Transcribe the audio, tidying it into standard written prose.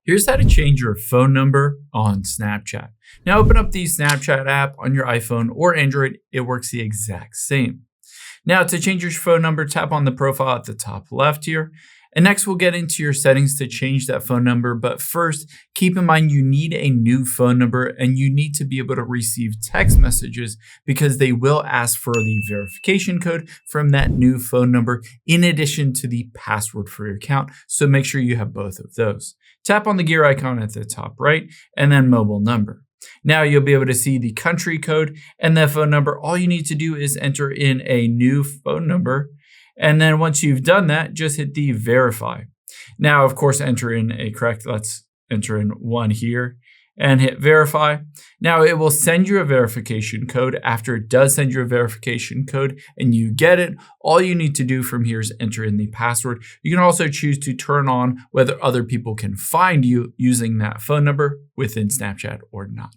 Here's how to change your phone number on Snapchat. Now open up the Snapchat app on your iPhone or Android. It works the exact same. Now to change your phone number, tap on the profile at the top left here. And next we'll get into your settings to change that phone number. But first, keep in mind you need a new phone number and you need to be able to receive text messages because they will ask for the verification code from that new phone number in addition to the password for your account. So make sure you have both of those. Tap on the gear icon at the top right and then mobile number. Now you'll be able to see the country code and the phone number. All you need to do is enter in a new phone number. And then once you've done that, just hit the verify. Now, of course, enter in a correct, let's enter in 1 here and hit verify. Now it will send you a verification code. After it does send you a verification code and you get it, all you need to do from here is enter in the password. You can also choose to turn on whether other people can find you using that phone number within Snapchat or not.